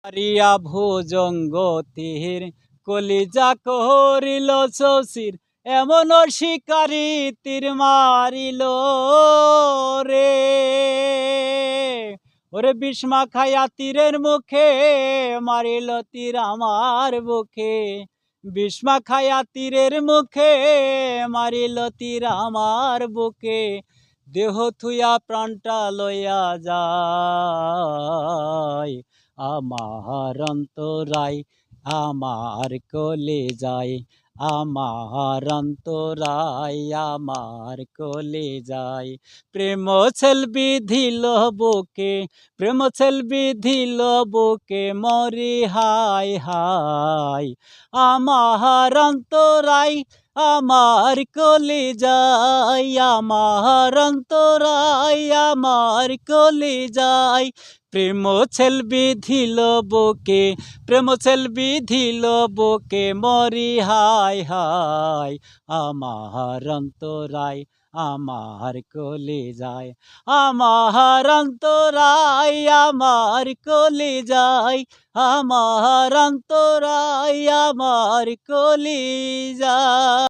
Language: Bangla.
মারিয়া ভুজঙ্গ তীর কলিজা করিল শশীর এমন শিকারি তীর মারিল রে। ওরে বিষ্মা খায়া তীরের মুখে মারিল তীর আমার বুকে। বিষ্মা খায়া তীরের মুখে মারিল তীর আমার বুকে। দেহ থুয়া প্রাণটা লইয়া যায় আমার অন্তরায় আমার কলিজায়। আমার অন্তরায় আমার কলিজায়। প্রেম ছেল বিধিল বুকে প্রেম ছেল বিধিল বুকে মরি হায় হায়। আমার অন্তরায় আমার কলিজায় আমার অন্তরায় আমার কলিজায়। প্রেম ছেল বিধিল বুকে প্রেম ছেল বিধিল বুকে মরি হায় হায়। আমার অন্তরায় আমার কলিজায় আমার অন্তরায় আমার কলিজায়। আমার অন্তরায় আমার কলিজায়।